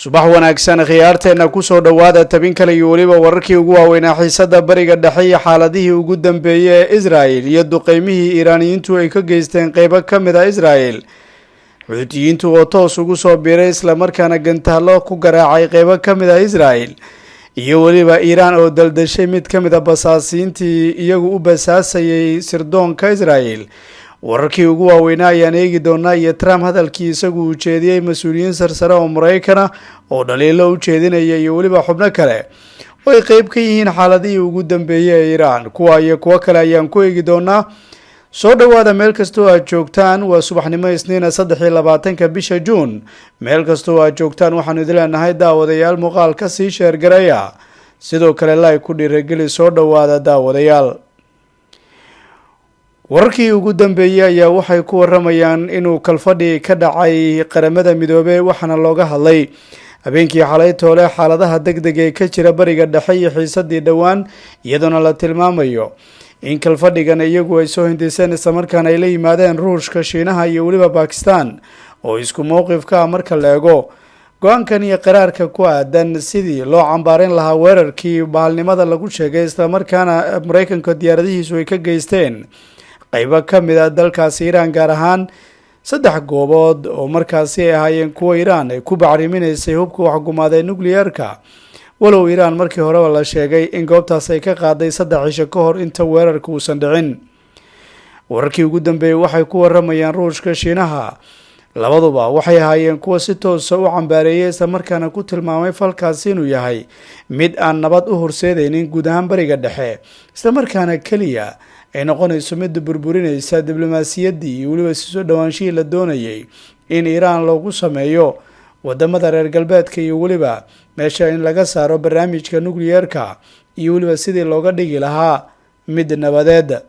subax wanaagsan khiyaarteena ku soo dhawaada tabin kale iyo waliba wararkii ugu waaweynaa xiisada bariga dhexe iyo xaaladihii ugu dambeeyay ee Israel iyo duqeymihii Iiraaniyiintu ay ka geysteen qaybo ka mid ah Israel. Xuutiyiintu oo toos ugu soo biiray isla markaana gantaalo ku garaacay qaybo ka mid ah Israel iyo waliba Iiraan oo daldashay mid ka mid ah basaasiintii iyagu u basaasayay sirdoonka Israel. wararkii ugu waaweynaa ayaan eegi doonaa iyo Trump hadalkii isagu u jeediyay mas'uuliyiin sarsare oo Mareykan oo dhaliilo u jeedinaya iyo waliba xubno kale oo ay qayb ka yihiin xaaladihii ugu dambeeyay ee Iiraan. kuwa iyo kuwa kale ayaan ku eegi doonaa. soo dhawaada meel kastoo aad joogtaan. waa subaxnimo Isniin 23 bisha Juun. meel kastoo aad joogtaan waxaan idin leenahay daawadayaal muuqaalka sii sheer garaya sidoo kale like ku dhiirigeli. soo dhawaada daawadayaal. wararkii ugu dambeeyay ayaa waxay ku waramayaan inuu kalfadhi ka dhacay qaramada midoobay waxaana looga hadlay habeenkii xalay toole xaaladaha degdeg ee ka jira bariga dhexe iyo xiisadii dhowaan iyadoo la tilmaamayo in kalfadhigan iyagu ay soo hindiseen isla markaana ay la yimaadeen Ruushka, Shiinaha iyo waliba Pakistan oo isku mowqifka marka la eego go-aankan iyo qaraarka ku aadan sidii loo cambaarin lahaa weerarkii bahalnimada lagu sheegay isla markaana Mareykanka diyaaradihiisu ay ka geysteen qaybo ka mid ah dalkaasi Iiraan, gaar ahaan 3 goobood oo markaasi ay ahaayeen kuwa Iiraan ay ku bacriminaysay hubka waxgumaaday nuclearka. walow Iiraan markii hore la sheegay in goobtaas ay ka qaaday 3 cisho ka hor inta weerarka uusan dhicin. wararkii ugu dambeeyay waxay ku waramayaan Ruushka, Shiinaha labaduba waxay ahaayeen kuwa si toos ah u cambaareeyay isla markaana ku tilmaamay falkaasi inuu yahay mid aan nabad u horseedaynin guud ahaan bariga dhexe, isla markaana kaliya ay noqonayso mid burburinaysa diblomaasiyaddii iyo waliba soo dhawaanshihii la doonayay in Iiraan loogu sameeyo wadamada reer galbeedka iyo waliba meesha in laga saaro barnaamijka nuclearka iyo waliba sidii looga dhigi lahaa mid nabadeed.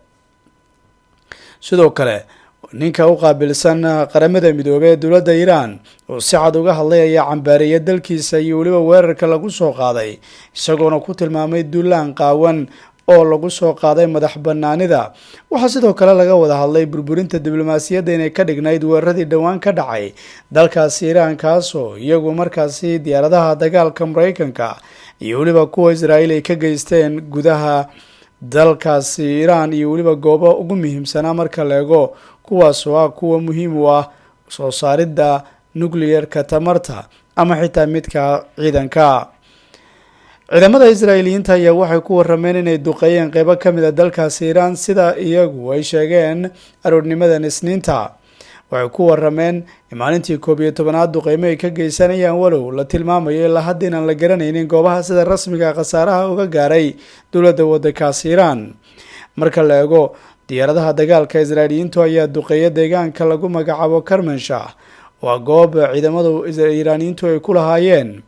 sidoo kale ninka u qaabilsan qaramada midoobay ee dowladda Iiraan oo si cad uga hadlay ayaa cambaareeyay dalkiisa iyo waliba weerarka lagu soo qaaday isagoona ku tilmaamay duulaan qaawan oo lagu soo qaaday madax banaanida. waxaa sidoo kale laga wada hadlay burburinta diblomaasiyadda inay ka dhignayd weeraradii dhowaan ka dhacay dalkaasi Iiraan, kaasoo iyagu markaasi diyaaradaha dagaalka Mareykanka iyo waliba kuwa Israel ay ka geysteen gudaha dalkaasi Iiraan iyo waliba goobo ugu muhiimsanaa marka la eego kuwaas oo kuwa muhiim u ah soo saaridda nuclearka tamarta ama xitaa midka ciidanka. ciidamada Israa'iiliyiinta ayaa waxay ku warameen inay duqeeyeen qaybo ka mid ah dalkaasi Iiraan sida iyagu ay sheegeen aroornimadan Isniinta. waxay ku warameen in maalintii 11aad duqeymo ay ka geysanayaan, walow la tilmaamayo ilaa hadda inaan la garanaynin goobaha sida rasmiga khasaaraha uga gaaray dowladda waddankaasi Iiraan. marka la eego diyaaradaha dagaalka Israa'iiliyiintu ayaa duqeeya deegaanka lagu magacaabo Kermanshah waa goob ciidamada Iiraaniyiintu ay ku lahaayeen.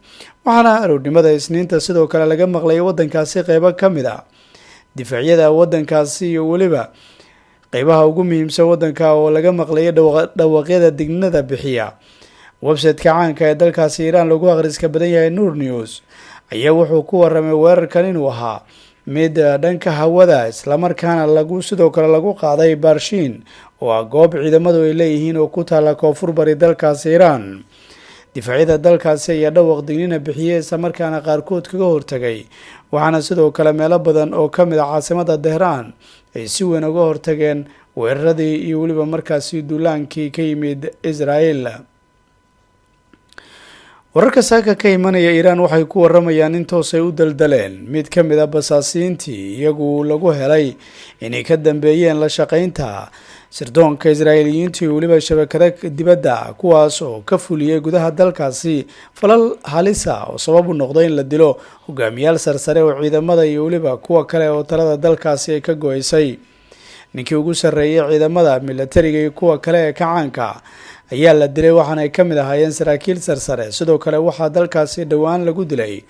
waxaana aroornimada Isniinta sidoo kale laga maqlay waddankaasi qaybo ka mid ah difaacyada waddankaasi iyo waliba qaybaha ugu muhiimsan waddanka oo laga maqlay dhawaaqyada dignada bixiya. website-ka caanka ee dalkaasi Iiraan lagu akhriska badan yahay Noor News ayaa wuxuu ku waramay weerarkan inuu ahaa mid dhanka hawada isla markaana sidoo kale lagu qaaday Barshin oo ah goob ciidamadu ay leeyihiin oo ku taala koonfur bari dalkaasi Iiraan. difaacyada dalkaasi ayaa dhawaq dignina bixiyay isla markaana qaarkood kaga hortagay, waxaana sidoo kale meelo badan oo ka mid ah caasimada Tehraan ay si weyn uga hortageen weeraradii iyo waliba markaasi duulaankii ka yimid Israel. wararka saaka ka imanaya Iiraan waxay ku waramayaan in toos ay u daldaleen mid ka mid ah basaasiintii iyagu lagu helay inay ka dambeeyeen la shaqaynta sirdoonka Israa'iiliyiinta iyo waliba shabakada dibadda, kuwaas oo ka fuliyay gudaha dalkaasi falal halisa oo sabab u noqday in la dilo hogaamiyaal sarsare oo ciidamada iyo waliba kuwa kale oo talada dalkaasi ay ka go'aysay. ninkii ugu sarreeyay ciidamada militariga iyo kuwa kale ee kacaanka ayaa la dilay, waxaana ay ka mid ahaayeen saraakiil sarsare. sidoo kale waxaa dalkaasi dhowaan lagu dilay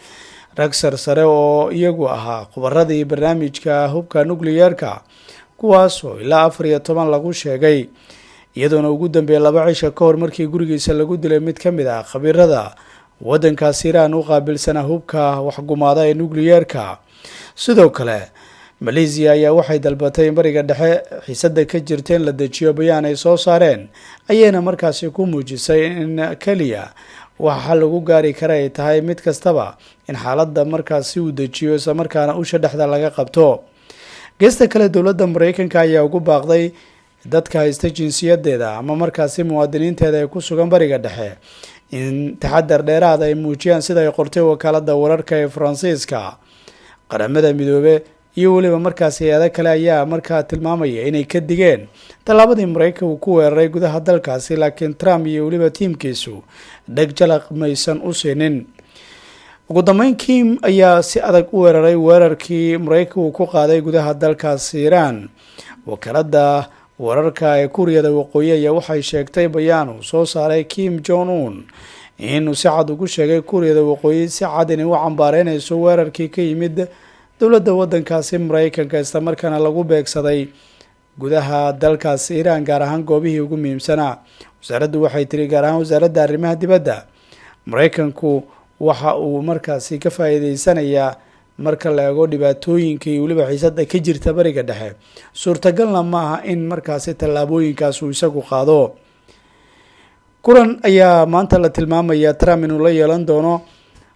rag sarsare oo iyagu ahaa khubaradii barnaamijka hubka nuclearka, kuwaas oo ilaa 14 lagu sheegay, iyadoona ugu dambeeyay 2 cisho ka hor markii gurigiisa lagu dilay mid ka mid ah khabiirada waddankaasi Iiraan u qaabilsanaa hubka waxgumaada ee nuclearka. sidoo kale Malaysia ayaa waxay dalbatay in bariga dhexe xiisada ka jirta in la dejiyo bayaan ay soo saareen, ayayna markaasi ku muujisay in kaliya waxa lagu gaari kara ay tahay mid kastaba in xaaladda markaasi uu dejiyo isla markaana usha dhexda laga qabto. geesta kale dowladda mareykanka ayaa ugu baaqday dadka haysta jinsiyadeeda ama markaasi muwaadiniinteeda ee ku sugan bariga dhexe in taxadar dheeraad ay muujiyaan sida ay qortay wakaalada wararka ee faransiiska. qaramada midoobe iyo weliba markaasi hay-ado kale ayaa markaa tilmaamaya inay ka digeen tallaabadii mareykanka uu ku weeraray gudaha dalkaasi, laakiin Trump iyo weliba tiimkiisu dheg jalaq maysan u siinin. ugu dambeyn Kim ayaa si adag u weeraray weerarkii mareykanka uu ku qaaday gudaha dalkaasi Iiraan. wakaalada wararka ee Kuuriyada Waqooyi ayaa waxay sheegtay bayaan uu soo saaray Kim Jong Un inuu si cad ugu sheegay Kuuriyada Waqooyi si cad inay u cambaareynayso weerarkii ka yimid dowladda waddankaasi mareykanka isla markaana lagu beegsaday gudaha dalkaasi Iiraan, gaar ahaan goobihii ugu muhiimsanaa. wasaaraddu waxay tiri gaar ahaan wasaaradda arrimaha dibadda mareykanku waxa uu markaasi ka faa'iideysanayaa marka la eego dhibaatooyinka iyo weliba xiisada ka jirta bariga dhexe, suurtagalna maaha in markaasi tallaabooyinkaas uu isagu qaado. kulan ayaa maanta la tilmaamaya Trump inuu la yeelan doono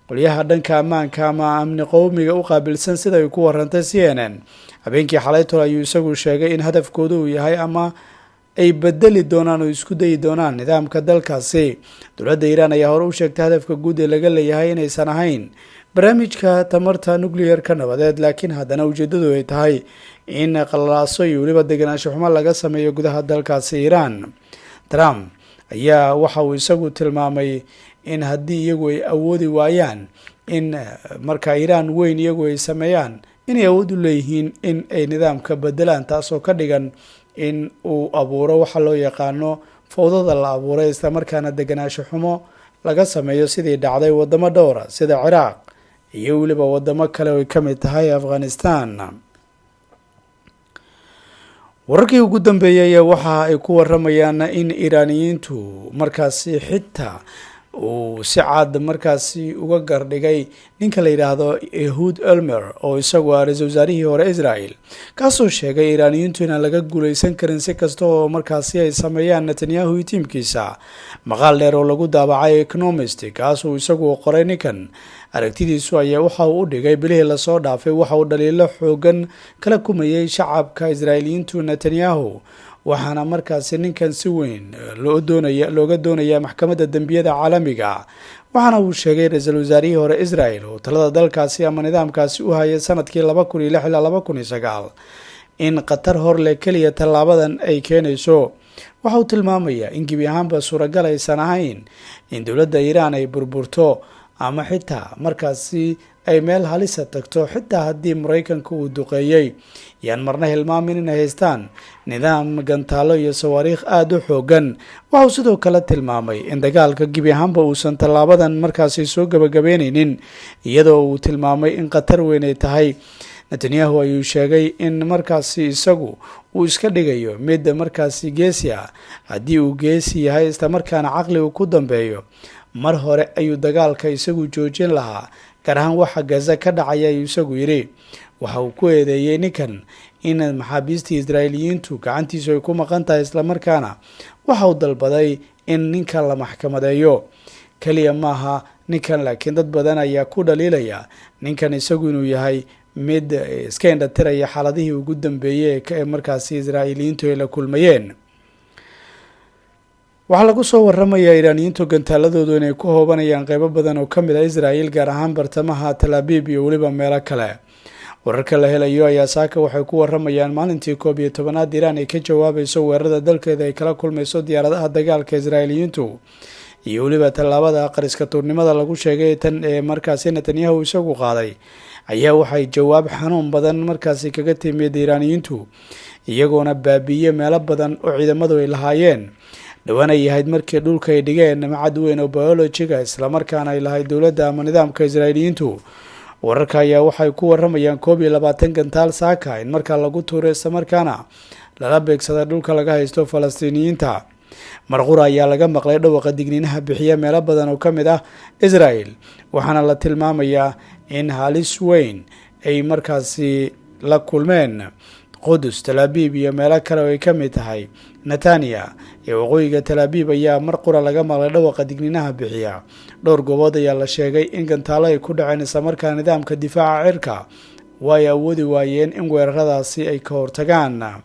qolyaha dhanka ammaanka ama amni qowmiga u qaabilsan sida ay ku warantay CNN. habeenkii xalaytol ayuu isagu sheegay in hadafkooda uu yahay ama ay bedeli doonaan oo isku dayi doonaan nidaamka dalkaasi. dowladda Iiraan ayaa hore u sheegtay hadafka guud ee laga leeyahay inaysan ahayn barnaamijka tamarta nuclear-ka nabadeed, laakiin haddana ujeedadu ay tahay in qalaaso iyo weliba deganaansho xumo laga sameeyo gudaha dalkaasi Iiraan. Trump ayaa waxa uu isagu tilmaamay in haddii iyagu ay awoodi waayaan in marka Iiraan weyn iyagu ay sameeyaan inay awood u leeyihiin in ay nidaamka bedelaan, taasoo ka dhigan in uu abuuro waxa loo yaqaano fowdada la abuuray isla markaana deganaansho xumo laga sameeyo sidii dhacday wadamo dhowra sida Ciraaq iyo weliba wadamo kale oo ay ka mid tahay Afghanistan. wararkii ugu dambeeyay waxa ay ku waramayaan in Iiraaniyiintu markaasi xitaa uu si cad markaasi uga gardhigay ninka la yiraahdo Ehud Olmert oo isagu ah ra'iisul wasaarihii hore Israel, kaasoo sheegay Iiraaniyiintu inaan laga guuleysan karin si kasta oo markaasi ay sameeyaan Netanyahu iyo tiimkiisa. maqaal dheer oo lagu daabacay Economist kaasoo isagu qoray ninkan aragtidiisu ayaa waxa uu u dhigay bilihii lasoo dhaafay waxa uu dhaliilo xoogan kala kumayay shacabka Israa'iiliyiintu Netanyahu, waxaana markaasi ninkan si weyn looga doonaya maxkamadda dembiyada caalamiga. waxaana uu sheegay ra'iisul wasaarihii hore Israel oo talada dalkaasi ama nidaamkaasi u hayay sanadkii 2006 ilaa 2009 in qatar hor leh keliya tallaabadan ay keenayso. waxa uu tilmaamayaa in gebi ahaanba suuragal aysan ahayn in dowladda Iiraan ay burburto ama xitaa markaasi ay meel halisa tagto, xitaa haddii mareykanka uu duqeeyey. yaan marna hilmaamin inay haystaan nidaam gantaalo iyo sawaariikh aada u xoogan. waxauu sidoo kale tilmaamay in dagaalka gebi ahaanba uusan tallaabadan markaasi soo gabagabeyneynin, iyadoo uu tilmaamay in khatar weyn ay tahay. Netanyahu ayuu sheegay in markaasi isagu uu iska dhigayo mid markaasi geesi ah. haddii uu geesi yahay isla markaana caqli uu ku dambeeyo, mar hore ayuu dagaalka isagu joojin lahaa, gaar ahaan waxa Gaza ka dhacaya ayuu isagu yidhi. waxa uu ku eedeeyey ninkan in maxaabiistii Israa'iiliyiintu gacantiisu ay ku maqan tahay, isla markaana waxa uu dalbaday in ninkan la maxkamadeeyo. kaliya maaha ninkan, laakiin dad badan ayaa ku dhaliilaya ninkan isagu inuu yahay mid iska indhatiraya xaaladihii ugu dambeeyey ee markaasi Israa'iiliyiintu ay la kulmayeen. waxaa lagu soo waramayaa Iiraaniyiintu gantaaladoodu inay ku hoobanayaan qaybo badan oo ka mid ah Israa'iil, gaar ahaan bartamaha Tel Aviv iyo weliba meelo kale. wararka la helayo ayaa saaka waxay ku waramayaan maalintii 11aad Iiraan ay ka jawaabayso weerarada dalkeeda ay kala kulmayso diyaaradaha dagaalka Israa'iiliyiintu iyo weliba tallaabada qariska tuurnimada lagu sheegay tan ee markaasi Netanyahu isagu qaaday ayaa waxay jawaab xanuun badan markaasi kaga timid Iiraaniyiintu, iyagoona baabiye meelo badan oo ciidamadu ay lahaayeen. dhawaan ay ahayd markii dhulka ay dhigeen macad weyn oo biolojiga isla markaana ay lahayd dowladda ama nidaamka Israa'iiliyiintu. wararka ayaa waxay ku waramayaan 21 gantaal saaka in markaa lagu tuuray isla markaana lala beegsaday dhulka laga haysto Falastiiniyiinta. marqura ayaa laga maqlay dhawaqa digniinaha bixiya meelo badan oo ka mid ah Israel, waxaana la tilmaamayaa in halis weyn ay markaasi la kulmeen qudus, Tel Aviv iyo meelo kale oo ay ka mid tahay Netanya iyo waqooyiga Tel Aviv ayaa mar qura laga maqlay dhawaqa digniinaha bixiya. dhowr goobood ayaa la sheegay in gantaalo ay ku dhaceen islamarkaana nidaamka difaaca cirka way awoodi waayeen in weeraradaasi ay ka hortagaan.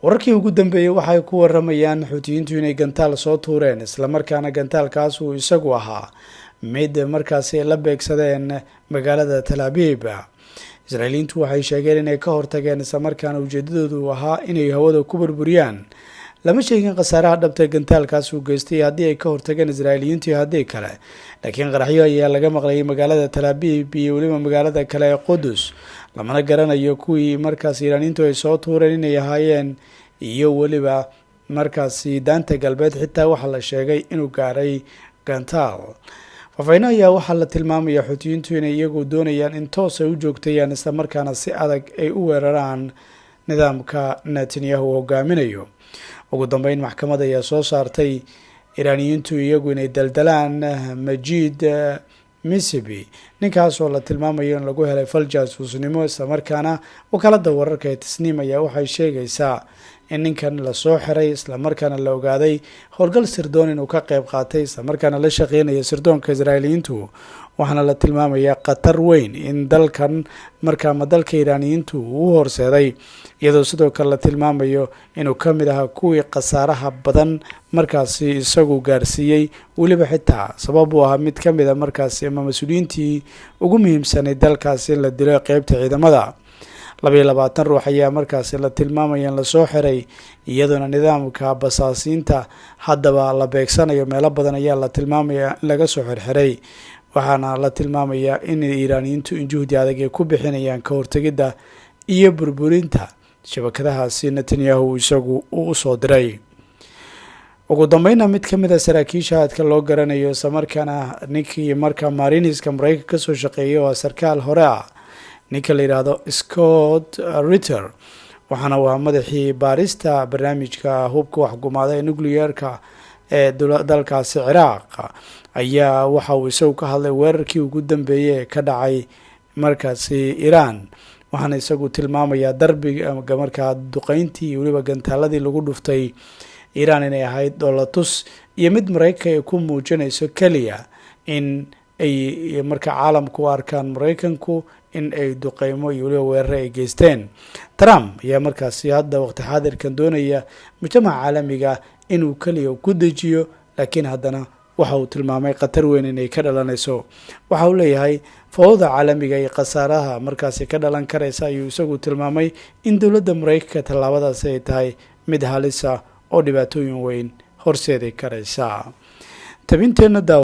wararkii ugu dambeeyey waxay ku waramayaan xuutiyiintu inay gantaal soo tuureen islamarkaana gantaalkaas uu isagu ahaa mid markaasi la beegsadeen magaalada Tel Aviv. Israa'iiliintu waxay sheegeen inay ka hortageen islamarkaana ujeedadoodu ahaa inay hawada ku burburiyaan. lama sheegin khasaaraha dhabta gantaalkaas uu geystay haddii ay ka hortageen Israa'iiliyiintu iyo haddii kale, laakiin qaraxyo ayaa laga maqlayay magaalada Tel Aviv iyo weliba magaalada kale ee Qudus. lamana garanayo kuwii markaas Iiraaniyiintu ay soo tuureen inay ahaayeen iyo weliba markaasi daanta galbeed xitaa waxaa la sheegay inuu gaaray gantaal. faafayno ayaa waxaa la tilmaamaya xuutiyiintu inay iyagu doonayaan in toos ay u joogtayaan islamarkaana si adag ay u weeraraan nidaamka Netanyahu hogaaminayo. ugu dambeyn maxkamad ayaa soo saartay Iiraaniyiintu iyagu inay daldalaan Majid Misibi, ninkaas oo la tilmaamayo in lagu helay fal jaasuusnimo islamarkaana wakaalada wararka ee Tasniim ayaa waxay sheegaysaa in ninkan lasoo xiray islamarkaana la ogaaday howlgal sirdoon inuu ka qayb qaatay islamarkaana la shaqeynaya sirdoonka Israa'iiliyiintu. waxaana la tilmaamayaa khatar weyn in dalkan markaama dalka Iiraaniyiintu uu horseeday, iyadoo sidoo kale la tilmaamayo inuu ka mid ahaa kuwii khasaaraha badan markaasi isagu gaarsiiyey, weliba xitaa sabab uu ahaa mid ka mid a markaasi ama mas-uuliyiintii ugu muhiimsanay dalkaasi in la dilo qeybta ciidamada. 22 ruux ayaa markaasi la tilmaamaya in lasoo xiray, iyadoona nidaamka basaasiinta haddaba la beegsanayo meelo badan ayaa la tilmaamaya in laga soo xirxiray. waxaana la tilmaamayaa in Iiraaniyiintu in juhdi adag ay ku bixinayaan ka hortagidda iyo burburinta shabakadahaasi Netanyahu isagu uu usoo diray. ugu dambeynna mid ka mid a saraakiisha aadka loo garanayo islamarkaana ninkii markaa Mariniska Mareykanka kasoo shaqeeyay oo sarkaal hore ah, ninka la yidhaahdo Scott Ritter, waxaana waa madaxii baarista barnaamijka hubka waxgumaada ee nuclearka ee dalkaasi Ciraaq, ayaa waxa uu isagu ka hadlay weerarkii ugu dambeeyay ee ka dhacay markaasi Iiraan. waxaana isagu tilmaamayaa darbiga markaa duqeyntii iyo weliba gantaaladii lagu dhuftay Iiraan inay ahayd dhoolatus iyo mid Mareykanka ay ku muujinayso keliya in ay markaa caalamku u arkaan Mareykanku in ay duqeymo iyo weliba weeraro ay geysteen. Trump ayaa markaasi hadda waqti xaadirkan doonaya mujtamaca caalamiga inuu keliya ku dejiyo, laakiin haddana waxa uu tilmaamay khatar weyn inay ka dhalanayso. waxa uu leeyahay fowda caalamiga iyo khasaaraha markaasi ka dhalan karaysa ayuu isagu tilmaamay in dowladda Mareykanka tallaabadaasi ay tahay mid halisa oo dhibaatooyin weyn horseedi karaysa. tabinteena